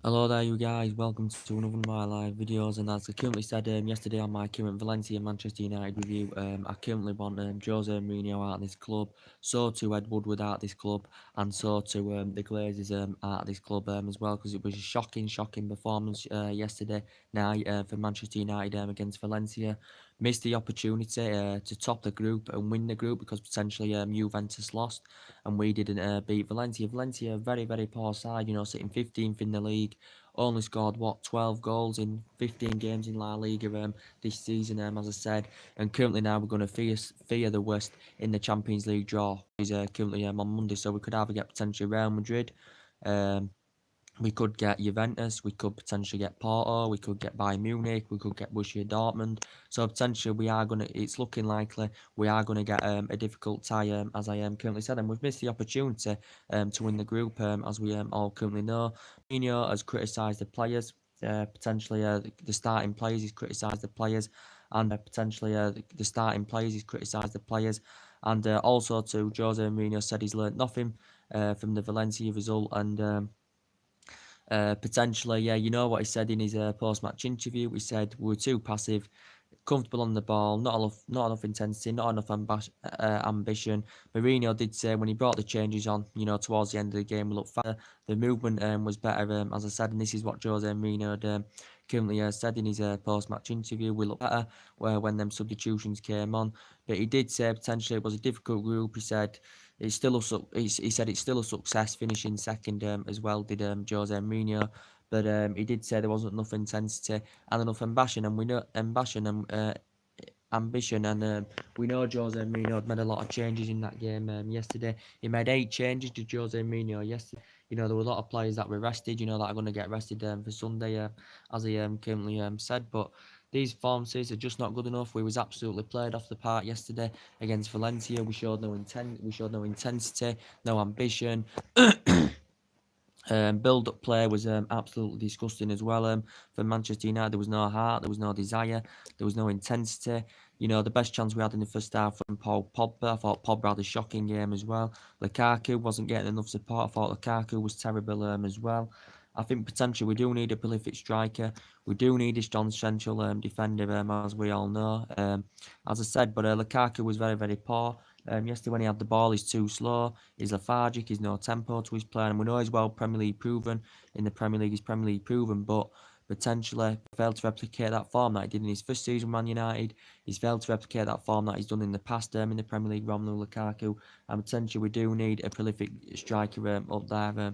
Hello there you guys, welcome to another of my live videos, and as I currently said yesterday on my current Valencia Manchester United review, I currently want Jose Mourinho out of this club, so to Ed Woodward out of this club, and so to the Glazers out of this club as well, because it was a shocking performance yesterday night for Manchester United against Valencia. Missed the opportunity to top the group and win the group because potentially Juventus lost and we didn't beat Valencia. Valencia, very poor side, sitting 15th in the league, only scored, 12 goals in 15 games in La Liga this season, as I said, and currently now we're going to fear the worst in the Champions League draw. Is currently on Monday, so we could either get potentially Real Madrid, um, we could get Juventus, we could potentially get Porto, we could get Bayern Munich, we could get Borussia Dortmund. So potentially it's looking likely we are going to get a difficult tie, as I currently said. And we've missed the opportunity to win the group, as we all currently know. Mourinho has criticised the players, potentially the starting players, he's criticised the players, and potentially the starting players, he's criticised the players. And also to Jose Mourinho said he's learnt nothing from the Valencia result, and potentially, yeah, you know what he said in his post-match interview. He said we were too passive, comfortable on the ball, not enough intensity, not enough ambition. Mourinho did say when he brought the changes on, towards the end of the game, we looked faster. The movement was better, as I said, and this is what Jose Mourinho had currently said in his post-match interview. We looked better when them substitutions came on, but he did say potentially it was a difficult group. He said he said it's still a success finishing second as well. Did Jose Mourinho, but he did say there wasn't enough intensity and enough ambition, and we know ambition, and we know Jose Mourinho had made a lot of changes in that game yesterday. He made 8 changes to Jose Mourinho yesterday. There were a lot of players that were rested, that are going to get rested for Sunday, as he currently said, but these performances are just not good enough. We was absolutely played off the park yesterday against Valencia. We showed no intensity, no ambition. Build-up play was absolutely disgusting as well. For Manchester United, there was no heart, there was no desire, there was no intensity. The best chance we had in the first half from Paul Pogba. I thought Pogba had a shocking game as well. Lukaku wasn't getting enough support. I thought Lukaku was terrible as well. I think potentially we do need a prolific striker. We do need a strong central defender, as we all know. As I said, but Lukaku was very poor. Yesterday when he had the ball, he's too slow, he's lethargic, he's no tempo to his play, and we know he's well Premier League proven. In the Premier League, he's Premier League proven, but potentially failed to replicate that form that he did in his first season with Man United. He's failed to replicate that form that he's done in the past in the Premier League, Romelu Lukaku, and potentially we do need a prolific striker up there,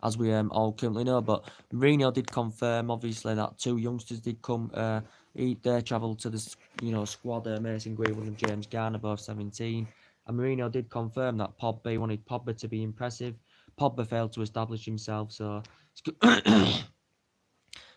as we all currently know. But Mourinho did confirm, obviously, that 2 youngsters did come. They travelled to the squad, Mason Greenwood and James Garner, both 17. And Mourinho did confirm that Pogba wanted Pogba to be impressive. Pogba failed to establish himself, so it's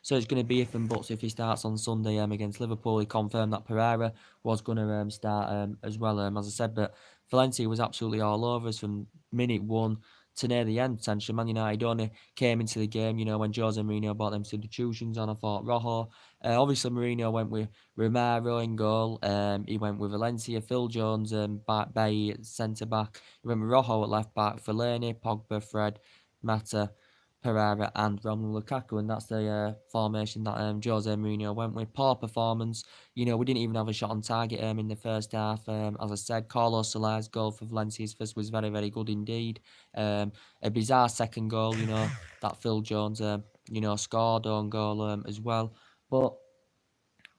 so it's going to be if and buts if he starts on Sunday against Liverpool. He confirmed that Pereira was going to start as well, as I said. But Valencia was absolutely all over us from minute 1 to near the end, potentially. Man United only came into the game, when Jose Mourinho brought them substitutions on. I thought Rojo. Obviously, Mourinho went with Romero in goal. He went with Valencia, Phil Jones, back Bay centre back. He went with Rojo at left back, Fellaini, Pogba, Fred, Mata, Pereira and Romelu Lukaku, and that's the formation that Jose Mourinho went with. Poor performance. We didn't even have a shot on target in the first half. As I said, Carlos Soler's goal for Valencia's first was very good indeed. A bizarre second goal, that Phil Jones, scored on goal as well. But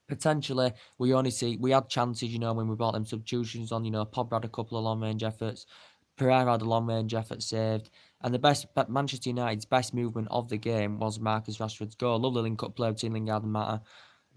potentially, we had chances, when we brought them substitutions on. Pogba had a couple of long range efforts. Pereira had a long range effort saved. And Manchester United's best movement of the game was Marcus Rashford's goal. Lovely link up play between Lingard and Mata.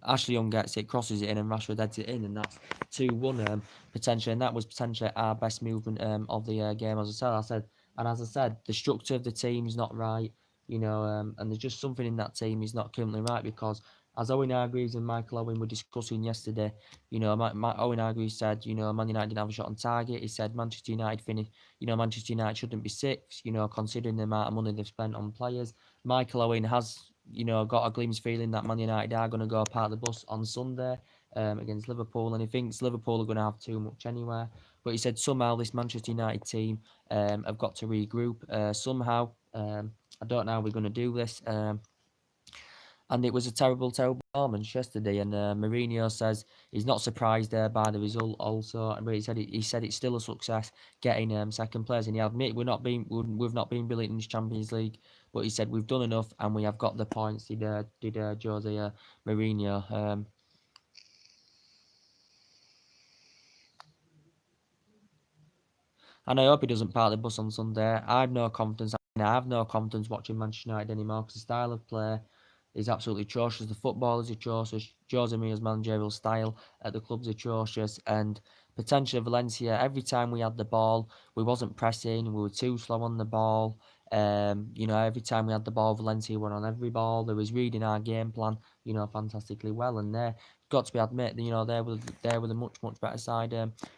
Ashley Young gets it, crosses it in, and Rashford heads it in, and that's 2-1 potentially. And that was potentially our best movement of the game, as I said. And as I said, the structure of the team is not right, and there's just something in that team is not currently right because as Owen Hargreaves and Michael Owen were discussing yesterday, Owen Hargreaves said, Man United didn't have a shot on target. He said Manchester United finished, Manchester United shouldn't be sixth, considering the amount of money they've spent on players. Michael Owen has, got a glimpse feeling that Man United are going to go part of the bus on Sunday against Liverpool, and he thinks Liverpool are going to have too much anywhere. But he said somehow this Manchester United team have got to regroup. Somehow, I don't know how we're going to do this. and it was a terrible, terrible performance yesterday. And Mourinho says he's not surprised by the result. Also, but he said it's still a success getting second place. And he admitted we've not been brilliant in this Champions League, but he said we've done enough and we have got the points. Did Jose Mourinho? And I hope he doesn't park the bus on Sunday. I have no confidence. I have no confidence watching Manchester United anymore because the style of play is absolutely atrocious. The football is atrocious. Jose Mourinho's managerial style at the club's atrocious. And potentially Valencia, every time we had the ball, we wasn't pressing. We were too slow on the ball. Every time we had the ball, Valencia were on every ball. They was reading our game plan, fantastically well. And they got to be admitted, they were the much, much better side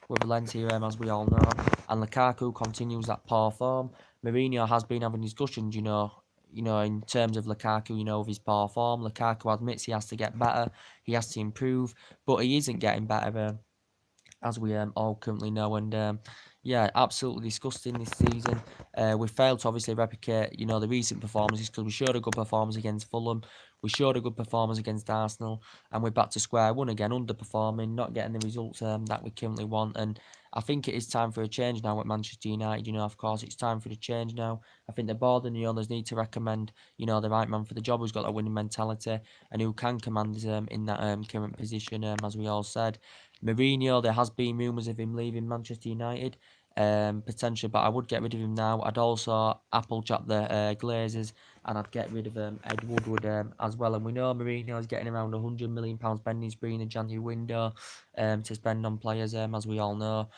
with Valencia, as we all know. And Lukaku continues that poor form. Mourinho has been having discussions, in terms of Lukaku, of his poor form. Lukaku admits he has to get better, he has to improve, but he isn't getting better, as we all currently know. And yeah, absolutely disgusting this season. We failed to obviously replicate, the recent performances because we showed a good performance against Fulham. We showed a good performance against Arsenal, and we're back to square one again, underperforming, not getting the results that we currently want. And I think it is time for a change now at Manchester United. Of course, it's time for the change now. I think the board and the owners need to recommend, the right man for the job who's got that winning mentality and who can command in that current position, as we all said. Mourinho, there has been rumours of him leaving Manchester United, potentially, but I would get rid of him now. I'd also apple chop the Glazers, and I'd get rid of Ed Woodward as well. And we know Mourinho is getting around £100 million spending spree in the January window to spend on players, as we all know.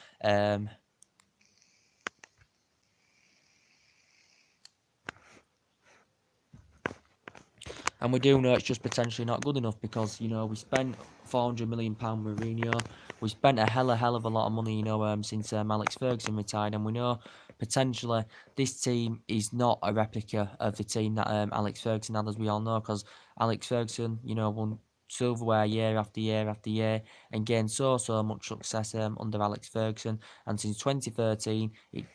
And we do know it's just potentially not good enough because, we spent £400 million Mourinho. We spent a hell of a lot of money, since Alex Ferguson retired. And we know potentially this team is not a replica of the team that Alex Ferguson had, as we all know, because Alex Ferguson, won silverware year after year after year and gained so much success under Alex Ferguson. And since 2013, it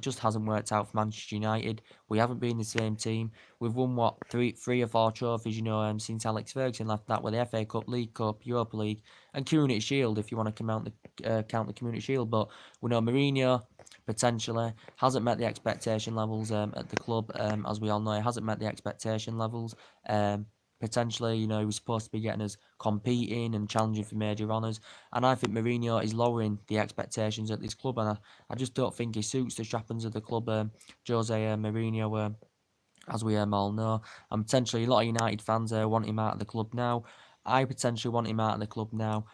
just hasn't worked out for Manchester United. We haven't been the same team. We've won three or four trophies, since Alex Ferguson left. That were the FA Cup, League Cup, Europa League, and Community Shield, if you want to count the Community Shield. But we know Mourinho potentially hasn't met the expectation levels at the club, as we all know. He hasn't met the expectation levels. Potentially, he was supposed to be getting us competing and challenging for major honours. And I think Mourinho is lowering the expectations at this club. And I just don't think he suits the trappings of the club, Jose Mourinho. As we all know, and potentially a lot of United fans want him out of the club now. I potentially want him out of the club now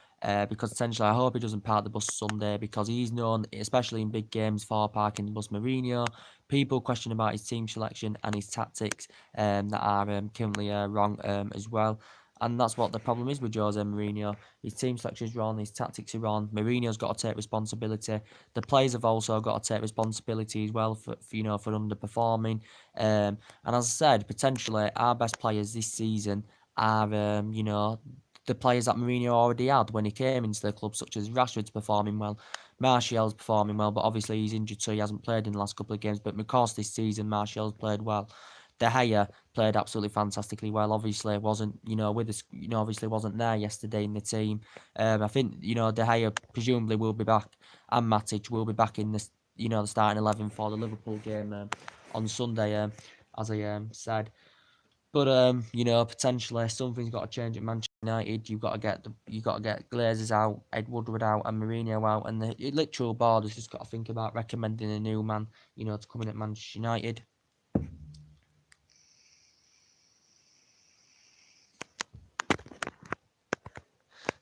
because potentially I hope he doesn't park the bus Sunday because he's known, especially in big games, for parking the bus. Mourinho, people question about his team selection and his tactics that are currently wrong as well. And that's what the problem is with Jose Mourinho. His team selection is wrong, his tactics are wrong. Mourinho's got to take responsibility. The players have also got to take responsibility as well for underperforming. And as I said, potentially our best players this season are, the players that Mourinho already had when he came into the club, such as Rashford's performing well, Martial's performing well, but obviously he's injured, so he hasn't played in the last couple of games. But of course, this season, Martial's played well. De Gea played absolutely fantastically well. Obviously, wasn't with us. Obviously wasn't there yesterday in the team. I think De Gea presumably will be back, and Matic will be back in the starting 11 for the Liverpool game on Sunday, as I said. But potentially something's got to change at Manchester United. You've got to get Glazers out, Ed Woodward out, and Mourinho out, and the literal board has just got to think about recommending a new man, to come in at Manchester United.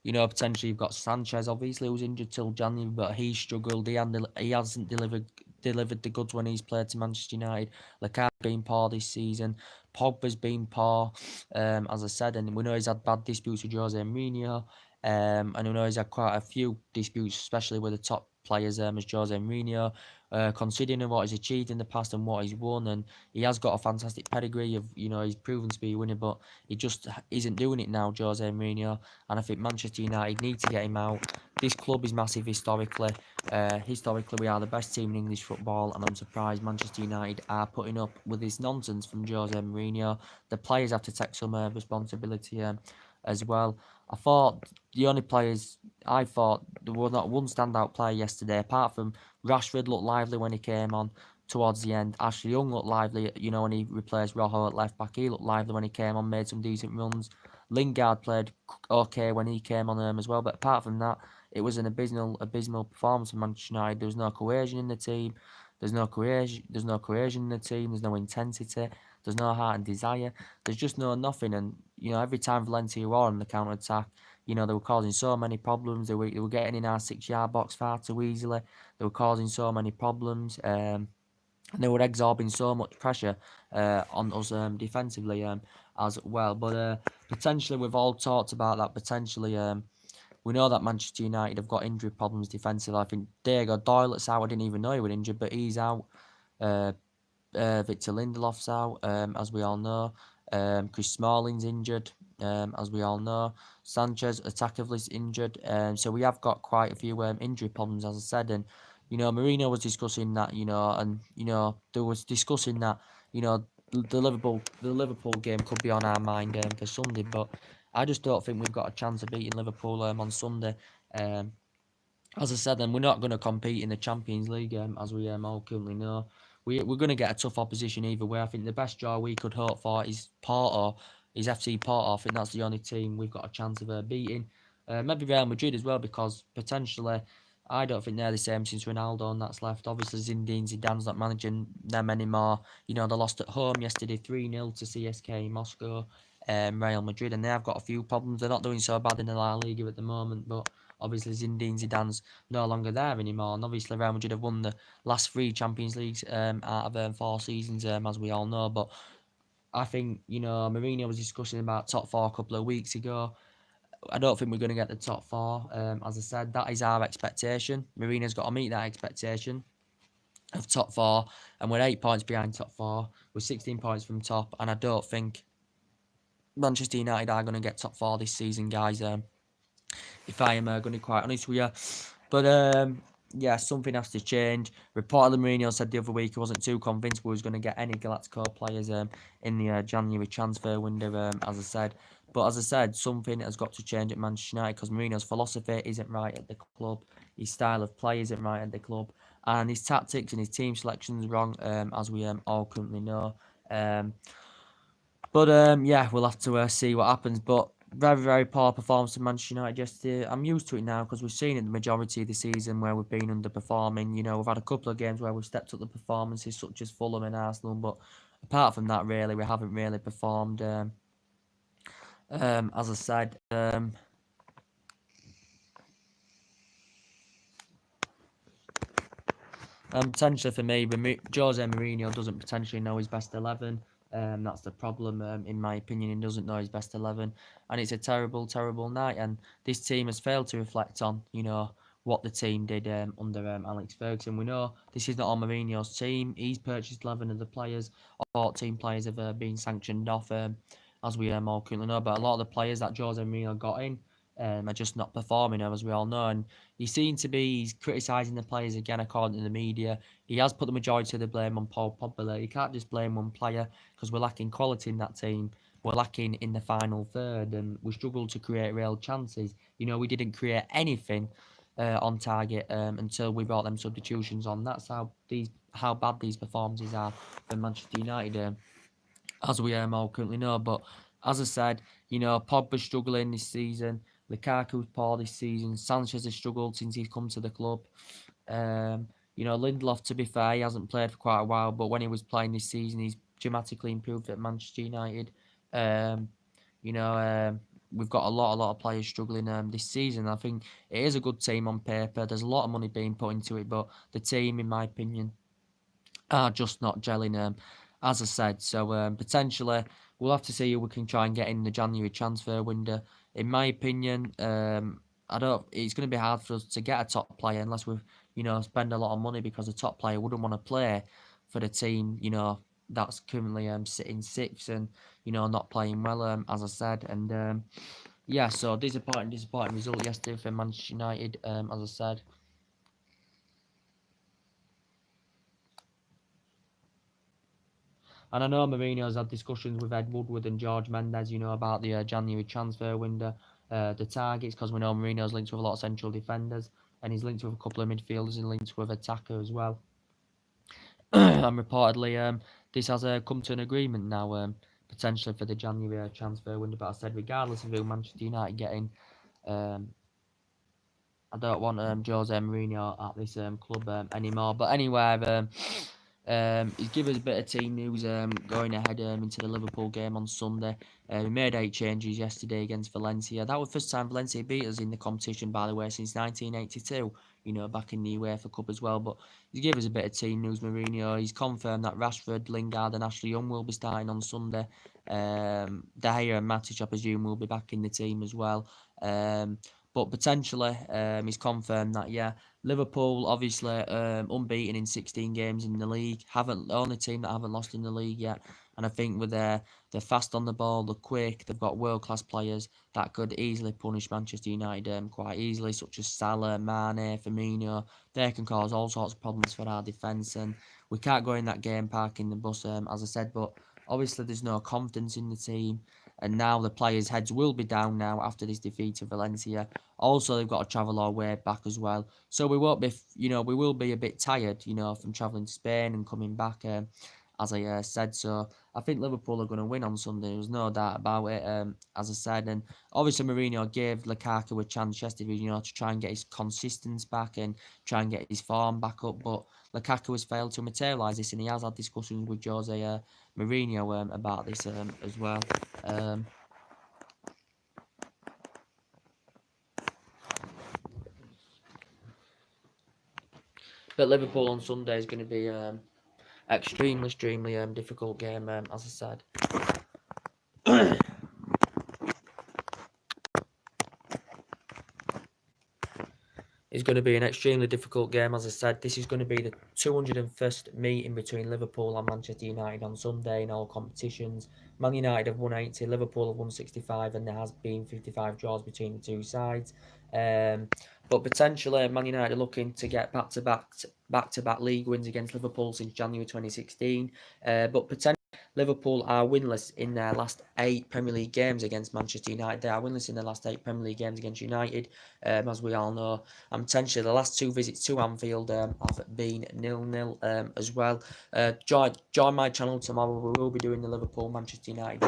Potentially you've got Sanchez, obviously, who's injured till January, but he struggled. He hasn't delivered the goods when he's played to Manchester United. Lukaku's been poor this season. Pogba's been poor, as I said, and we know he's had bad disputes with Jose Mourinho, and we know he's had quite a few disputes, especially with the top players, as Jose Mourinho. considering what he's achieved in the past and what he's won, and he has got a fantastic pedigree of, he's proven to be a winner, but he just isn't doing it now, Jose Mourinho, and I think Manchester United need to get him out. This club is massive historically. Historically, we are the best team in English football, and I'm surprised Manchester United are putting up with this nonsense from Jose Mourinho. The players have to take some responsibility as well. I thought there was not one standout player yesterday, apart from Rashford looked lively when he came on towards the end. Ashley Young looked lively, when he replaced Rojo at left back. He looked lively when he came on, made some decent runs. Lingard played okay when he came on as well, but apart from that, it was an abysmal performance from Manchester United. There was no cohesion in the team. There's no cohesion in the team. There's no intensity. There's no heart and desire. There's just nothing. And every time Valencia were on the counter attack, they were causing so many problems. They were getting in our 6-yard box far too easily. They were causing so many problems. And they were absorbing so much pressure on us defensively as well. But potentially, we've all talked about that. Potentially, we know that Manchester United have got injury problems defensively. I think Diego Doyle's out. I didn't even know he was injured, but he's out. Victor Lindelof's out, as we all know. Chris Smalling's injured, as we all know. Sanchez attackively's injured. So we have got quite a few injury problems, as I said. And Mourinho was discussing that. There was discussing that. The Liverpool game could be on our mind for Sunday, but I just don't think we've got a chance of beating Liverpool on Sunday. As I said, we're not going to compete in the Champions League, as we all currently know. We're going to get a tough opposition either way. I think the best draw we could hope for is Porto, is FC Porto. I think that's the only team we've got a chance of beating. Maybe Real Madrid as well, because potentially I don't think they're the same since Ronaldo and that's left. Obviously, Zinedine Zidane's not managing them anymore. They lost at home yesterday 3-0 to CSK Moscow, Real Madrid, and they have got a few problems. They're not doing so bad in the La Liga at the moment, but obviously Zinedine Zidane's no longer there anymore, and obviously Real Madrid have won the last 3 Champions Leagues out of 4 seasons, as we all know. But I think Mourinho was discussing about top 4 a couple of weeks ago. I don't think we're going to get the top 4. As I said, that is our expectation. Mourinho's got to meet that expectation of top 4, and we're 8 points behind top 4. We're 16 points from top, and I don't think Manchester United are going to get top 4 this season, guys. If I am going to be quite honest with you. But yeah, something has to change. Reportedly, Mourinho said the other week he wasn't too convinced we was going to get any Galactico players in the January transfer window, as I said. But as I said, something has got to change at Manchester United, because Mourinho's philosophy isn't right at the club. His style of play isn't right at the club. And his tactics and his team selection is wrong, as we all currently know. But yeah, we'll have to see what happens. But very, very poor performance from Manchester United yesterday. I'm used to it now, because we've seen it the majority of the season where we've been underperforming. We've had a couple of games where we've stepped up the performances, such as Fulham and Arsenal. But apart from that, really, we haven't really performed. As I said, potentially for me, Jose Mourinho doesn't potentially know his best 11. That's the problem, in my opinion. He doesn't know his best 11, and it's a terrible, terrible night. And this team has failed to reflect on, what the team did under Alex Ferguson. We know this is not on Mourinho's team. He's purchased 11 of the players. 14 players have been sanctioned off, as we all currently know. But a lot of the players that Jose Mourinho got in are just not performing, as we all know. And he's criticising the players again, according to the media. He has put the majority of the blame on Paul Pogba. You can't just blame one player, because we're lacking quality in that team. We're lacking in the final third, and we struggled to create real chances. We didn't create anything on target until we brought them substitutions on. That's how bad these performances are for Manchester United, as we all currently know. But as I said, Pogba's struggling this season. Lukaku's poor this season. Sanchez has struggled since he's come to the club. Lindelof, to be fair, he hasn't played for quite a while, but when he was playing this season, he's dramatically improved at Manchester United. We've got a lot of players struggling this season. I think it is a good team on paper. There's a lot of money being put into it, but the team, in my opinion, are just not gelling, as I said. So potentially, we'll have to see who we can try and get in the January transfer window. In my opinion, it's going to be hard for us to get a top player unless we've spend a lot of money because the top player wouldn't want to play for the team, that's currently sitting sixth and not playing well, as I said, and yeah, so disappointing result yesterday for Manchester United, as I said. And I know Mourinho's had discussions with Ed Woodward and George Mendes, about the January transfer window, the targets, because we know Mourinho's linked with a lot of central defenders, and he's linked with a couple of midfielders and linked with attacker as well. And reportedly, this has come to an agreement now, potentially for the January transfer window. But I said, regardless of who Manchester United getting, um, I don't want Jose Mourinho at this club anymore. But anyway, he's given us a bit of team news going ahead into the Liverpool game on Sunday. We made 8 changes yesterday against Valencia. That was the first time Valencia beat us in the competition, by the way, since 1982. Back in the UEFA Cup as well. But he's given us a bit of team news, Mourinho. He's confirmed that Rashford, Lingard and Ashley Young will be starting on Sunday. De Gea and Matic, I presume, will be back in the team as well. But potentially, he's confirmed that, yeah, Liverpool, obviously, unbeaten in 16 games in the league. The only team that haven't lost in the league yet. And I think with they're fast on the ball, they're quick, they've got world-class players that could easily punish Manchester United quite easily, such as Salah, Mane, Firmino. They can cause all sorts of problems for our defence. And we can't go in that game parking the bus, as I said. But obviously, there's no confidence in the team. And now the players' heads will be down now after this defeat to Valencia. Also, they've got to travel our way back as well. So we won't be, we will be a bit tired, from travelling to Spain and coming back, as I said. So I think Liverpool are going to win on Sunday. There's no doubt about it, as I said. And obviously, Mourinho gave Lukaku a chance yesterday, to try and get his consistency back and try and get his form back up. But Lukaku has failed to materialise this, and he has had discussions with Jose Mourinho about this as well. But Liverpool on Sunday is going to be extremely difficult game, as I said. It's going to be an extremely difficult game, as I said. This is going to be the 201st meeting between Liverpool and Manchester United on Sunday in all competitions. Man United have won 80, Liverpool have won 65, and there has been 55 draws between the two sides. But potentially, Man United are looking to get back-to-back league wins against Liverpool since January 2016. But potentially, Liverpool are winless in their last 8 Premier League games against Manchester United. They are winless in their last 8 Premier League games against United, as we all know. And potentially the last 2 visits to Anfield have been 0-0 as well. Join my channel tomorrow. We will be doing the Liverpool-Manchester United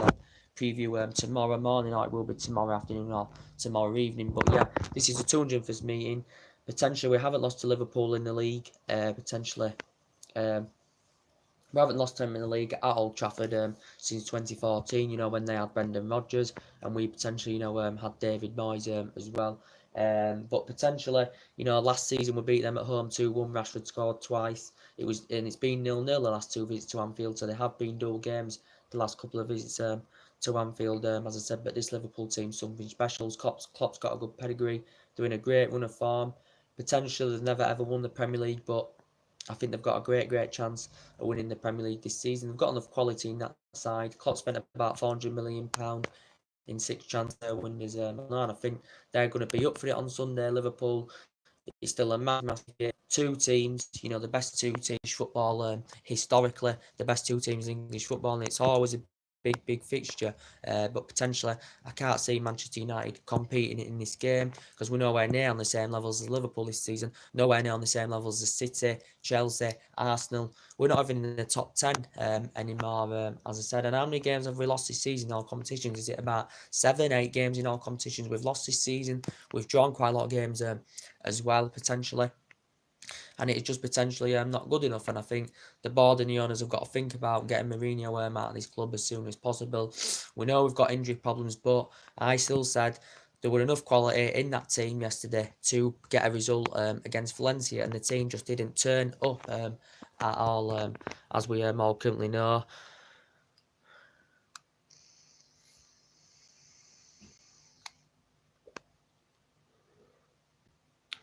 preview tomorrow morning, or it will be tomorrow afternoon or tomorrow evening. But yeah, this is the 201st meeting. Potentially we haven't lost to Liverpool in the league. Potentially. We haven't lost to them in the league at Old Trafford since 2014, when they had Brendan Rodgers, and we potentially, had David Moyes as well. But potentially, last season we beat them at home 2-1. Rashford scored twice. It's been 0-0 the last 2 visits to Anfield, so they have been dual games the last couple of visits to Anfield, as I said. But this Liverpool team's something special. Klopp's got a good pedigree, doing a great run of form. Potentially, they've never ever won the Premier League, but I think they've got a great chance of winning the Premier League this season. They've got enough quality in that side. Klopp spent about £400 million in 6 transfer windows, and I think they're going to be up for it on Sunday. Liverpool, it's still a massive game. 2 teams, the best 2 teams football historically, the best 2 teams in English football, and it's always a big fixture. But potentially, I can't see Manchester United competing in this game because we're nowhere near on the same levels as Liverpool this season, nowhere near on the same levels as City, Chelsea, Arsenal. We're not even in the top 10 anymore, as I said. And how many games have we lost this season in all competitions? Is it about 7, 8 games in all competitions we've lost this season? We've drawn quite a lot of games as well, potentially. And it's just potentially not good enough. And I think the board and the owners have got to think about getting Mourinho out of this club as soon as possible. We know we've got injury problems, but I still said there were enough quality in that team yesterday to get a result against Valencia, and the team just didn't turn up at all, as we all currently know.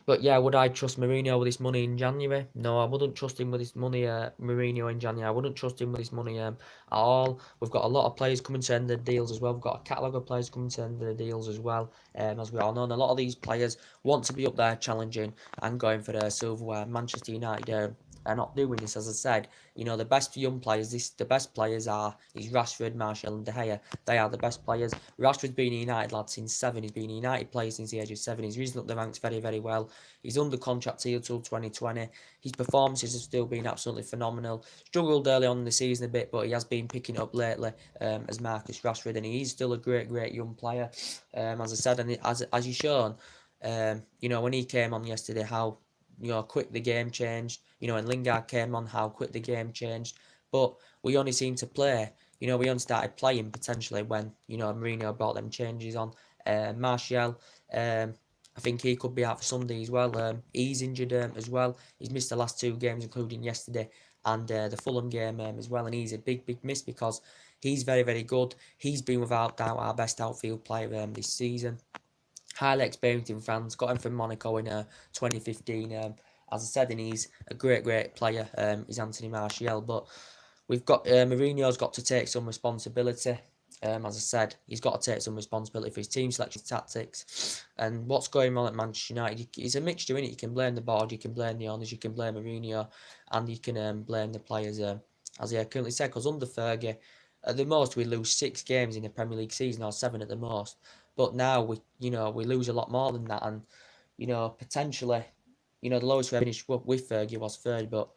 But yeah, would I trust Mourinho with his money in January? No, I wouldn't trust him with his money, Mourinho in January. I wouldn't trust him with his money at all. We've got a lot of players coming to end their deals as well. We've got a catalogue of players coming to end their deals as well, as we all know. And a lot of these players want to be up there challenging and going for their silverware. Manchester United are not doing this, as I said. You know, the best young players, the best players is Rashford, Martial and De Gea. They are the best players. Rashford's been a United lad since 7. He's been a United player since the age of 7. He's risen up the ranks very, very well. He's under contract here till 2020. His performances have still been absolutely phenomenal. Struggled early on in the season a bit, but he has been picking up lately as Marcus Rashford, and he is still a great, great young player. As I said, and as he's shown, you know, when he came on yesterday, how quick the game changed. You know, when Lingard came on, how quick the game changed. But we only seemed to play. You know, we only started playing potentially when Mourinho brought them changes on. Martial, I think he could be out for Sunday as well. He's injured as well. He's missed the last 2 games, including yesterday and the Fulham game as well. And he's a big, big miss because he's very, very good. He's been without doubt our best outfield player this season. Highly experienced in France. Got him from Monaco in 2015. As I said, and he's a great, great player. He's Anthony Martial. But we've got Mourinho's got to take some responsibility. As I said, he's got to take some responsibility for his team selection tactics and what's going on at Manchester United. It's a mixture, innit? You can blame the board, you can blame the owners, you can blame Mourinho, and you can blame the players, as I currently said, because under Fergie, at the most we lose 6 games in the Premier League season, or 7 at the most. But now we lose a lot more than that, and potentially, the lowest we finished with Fergie was 3rd, but.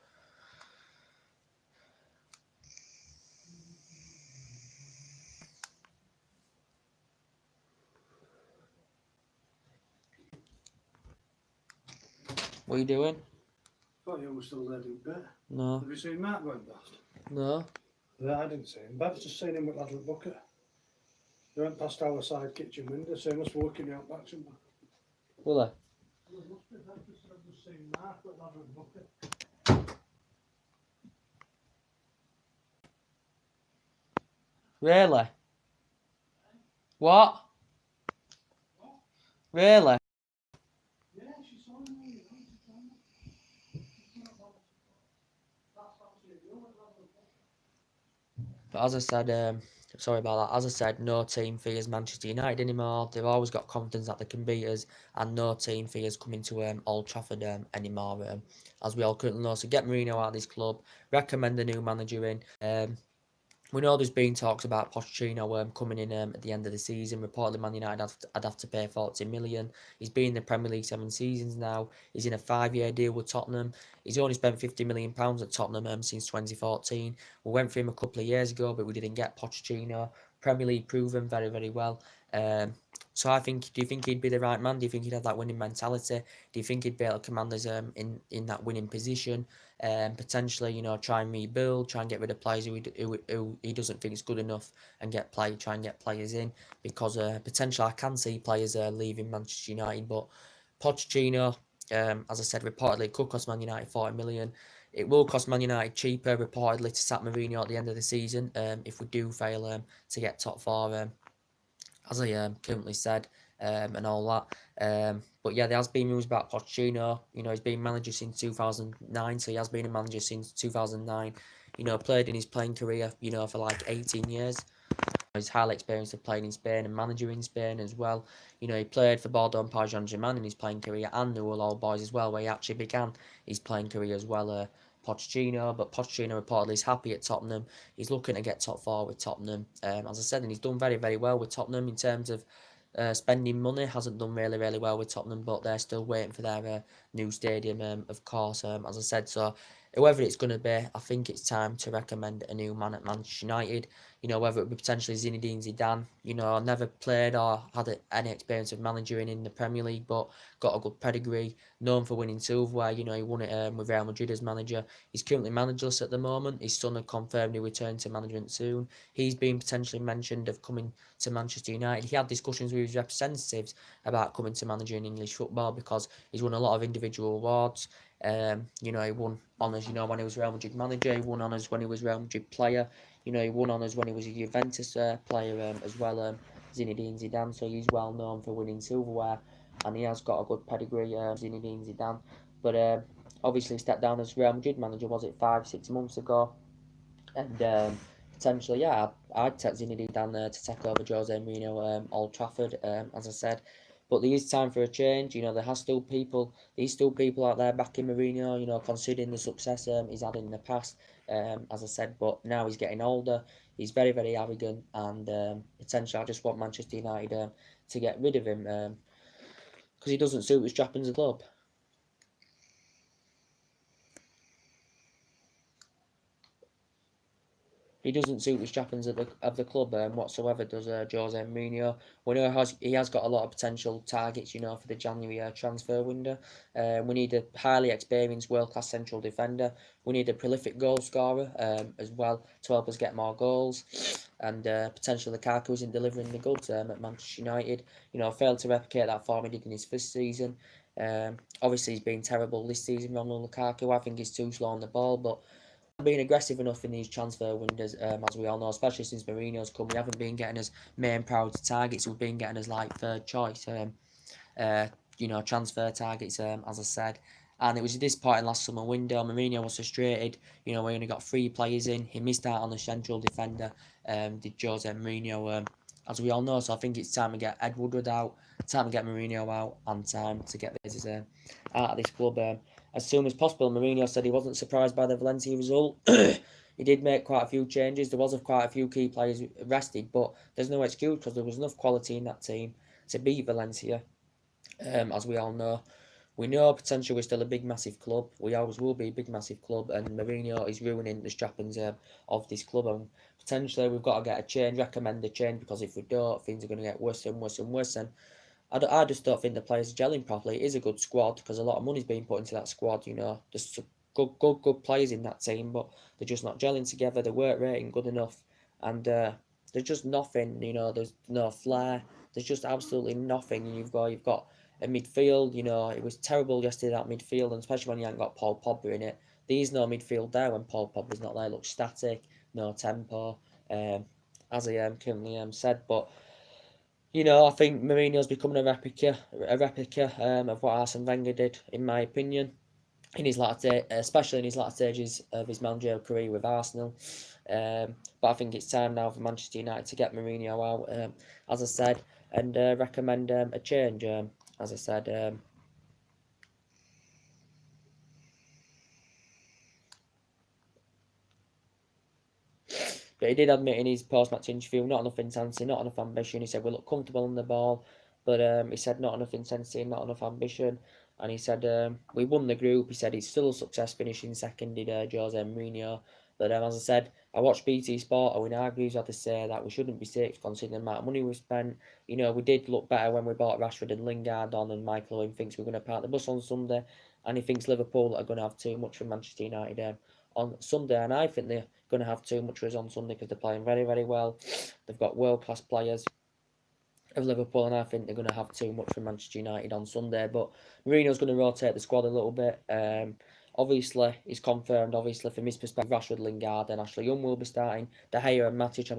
What are you doing? I thought you were still there doing better. No. Have you seen Mark going past? No. No, I didn't see him. Bev's just seen him with Ladrick Bucket. They went past our side kitchen window, so he must be working out back somewhere. Will I? Well, it must be that, just I've just seen Mark with Ladrick Bucket. Really? What? Really? Yeah, she saw him. She saw him. But as I said, sorry about that. As I said, no team fears Manchester United anymore. They've always got confidence that they can beat us, and no team fears coming to Old Trafford anymore. As we all currently know, so get Mourinho out of this club. Recommend a new manager in. We know there's been talks about Pochettino coming in at the end of the season. Reportedly, Man United I'd have to pay 40 million. He's been in the Premier League 7 seasons now. He's in a 5-year deal with Tottenham. He's only spent £50 million at Tottenham since 2014. We went for him a couple of years ago, but we didn't get Pochettino. Premier League proven very, very well. So do you think he'd be the right man? Do you think he'd have that winning mentality? Do you think he'd be able to command us in that winning position? Potentially, try and rebuild, try and get rid of players who he doesn't think is good enough, and try and get players in, because potentially I can see players leaving Manchester United, but Pochettino, as I said, reportedly it could cost Man United 40 million. It will cost Man United cheaper, reportedly, to sack Mourinho at the end of the season if we do fail to get top 4, as I currently said, and all that. But yeah, there has been news about Pochettino. He's been manager since 2009, so he has been a manager since 2009. Played in his playing career, for like 18 years. He's highly experienced of playing in Spain and manager in Spain as well. He played for Bordeaux and Paris Saint-Germain in his playing career, and Newell Old Boys as well, where he actually began his playing career as well. Pochettino, but Pochettino reportedly is happy at Tottenham. He's looking to get top 4 with Tottenham. As I said, and he's done very, very well with Tottenham in terms of spending money. Hasn't done really, really well with Tottenham, but they're still waiting for their new stadium, of course, as I said. So whoever it's going to be, I think it's time to recommend a new man at Manchester United. Whether it be potentially Zinedine Zidane. I never played or had any experience of managing in the Premier League, but got a good pedigree, known for winning silverware. He won it with Real Madrid as manager. He's currently managerless at the moment. His son had confirmed he'll return to management soon. He's been potentially mentioned of coming to Manchester United. He had discussions with his representatives about coming to manage in English football, because he's won a lot of individual awards. He won honours, when he was Real Madrid manager. He won honours when he was Real Madrid player. He won honours when he was a Juventus player as well, Zinedine Zidane. So he's well known for winning silverware. and he has got a good pedigree, Zinedine Zidane. But obviously he stepped down as Real Madrid manager, was it 5-6 months ago? And potentially, yeah, I'd take Zinedine Zidane to take over Jose Mourinho Old Trafford, as I said. But there is time for a change. There's still people out there backing Mourinho. Considering the success he's had in the past, as I said. But now he's getting older. He's very, very arrogant, and potentially, I just want Manchester United to get rid of him because he doesn't suit his trappings of the club. He doesn't suit the trappings of the club whatsoever, does Jose Mourinho. We know he has got a lot of potential targets, for the January transfer window. We need a highly experienced world-class central defender. We need a prolific goal scorer as well to help us get more goals. And potentially Lukaku isn't delivering the goods at Manchester United. Failed to replicate that form he did in his first season. Obviously he's been terrible this season, Romelu Lukaku. I think he's too slow on the ball, but been aggressive enough in these transfer windows, as we all know, especially since Mourinho's come. We haven't been getting his main priority targets. We've been getting his third choice, transfer targets, as I said. And it was a disappointing last summer window. Mourinho was frustrated. We only got 3 players in. He missed out on the central defender. Did Jose Mourinho, as we all know. So I think it's time to get Ed Woodward out, time to get Mourinho out, and time to get this out of this club as soon as possible. Mourinho said he wasn't surprised by the Valencia result. He did make quite a few changes. There was quite a few key players rested, but there's no excuse because there was enough quality in that team to beat Valencia. As we all know, we know potentially we're still a big, massive club. We always will be a big, massive club, and Mourinho is ruining the trappings of this club. And potentially we've got to get a change, recommend a change, because if we don't, things are going to get worse and worse and worse. And I just don't think the players are gelling properly. It is a good squad because a lot of money's being put into that squad. There's some good players in that team, but they're just not gelling together. They weren't rating good enough, and there's just nothing. There's no flair. There's just absolutely nothing. And you've got a midfield. It was terrible yesterday, that midfield, and especially when you haven't got Paul Pogba in it. There's no midfield there when Paul Pogba's not there. It looks static, no tempo. As I currently said, but. I think Mourinho's becoming a replica of what Arsene Wenger did, in my opinion, especially in his latter stages of his managerial career with Arsenal. But I think it's time now for Manchester United to get Mourinho out, as I said, and recommend a change, as I said. But he did admit in his post-match interview, not enough intensity, not enough ambition. He said we look comfortable on the ball, but he said not enough intensity, not enough ambition. And he said we won the group. He said it's still a success finishing second, did Jose Mourinho. But as I said, I watched BT Sport, and Argues had to say that we shouldn't be sixth considering the amount of money we spent. We did look better when we bought Rashford and Lingard on, and Michael Owen thinks we're going to park the bus on Sunday, and he thinks Liverpool are going to have too much from Manchester United on Sunday, and I think they're going to have too much for us on Sunday because they're playing very, very well. They've got world-class players of Liverpool, and I think they're going to have too much for Manchester United on Sunday. But Mourinho's going to rotate the squad a little bit. Obviously, he's confirmed, from his perspective, Rashford, Lingard and Ashley Young will be starting. De Gea and Matic,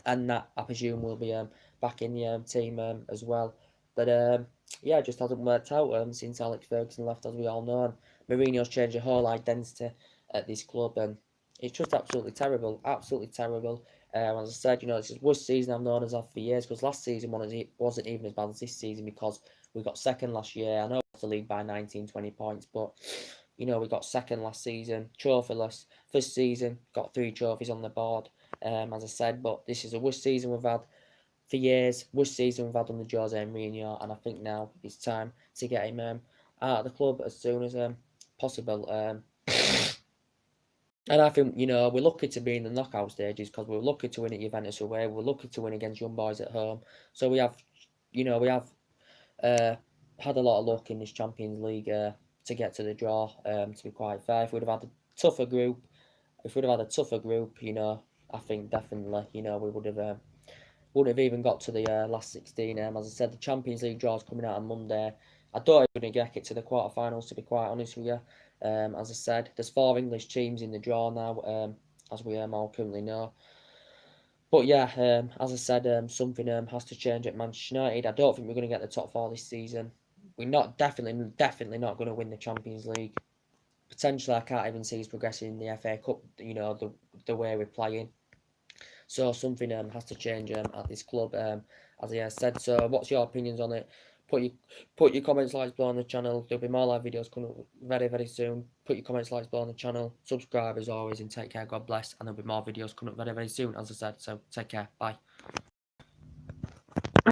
and that I presume will be back in the team as well. But it just hasn't worked out since Alex Ferguson left, as we all know. And Mourinho's changed the whole identity at this club, and it's just absolutely terrible, absolutely terrible. As I said, it's the worst season I've known as of for years, because last season wasn't even as bad as this season, because we got second last year. I know it's the league by 19-20 points, but we got second last season, trophyless. First season, got 3 trophies on the board, as I said, but this is the worst season we've had for years, worst season we've had under Jose Mourinho, and I think now it's time to get him out of the club as soon as possible. And I think, we're lucky to be in the knockout stages, because we're lucky to win at Juventus away. We're lucky to win against Young Boys at home. So we have had a lot of luck in this Champions League to get to the draw, to be quite fair. If we'd have had a tougher group, I think definitely, we wouldn't have even got to the last 16. As I said, the Champions League draw is coming out on Monday. I don't even get it to the quarterfinals, to be quite honest with you. As I said, there's 4 English teams in the draw now, as we all currently know. But yeah, as I said, something has to change at Manchester United. I don't think we're going to get the top four this season. We're definitely not going to win the Champions League. Potentially, I can't even see us progressing in the FA Cup. You know, the way we're playing. So something has to change at this club. As I said. So what's your opinions on it? Put your comments, likes below on the channel. There'll be more live videos coming up very soon. Put your comments, likes below on the channel. Subscribe as always, and take care. God bless. And there'll be more videos coming up very soon, as I said. So take care. Bye.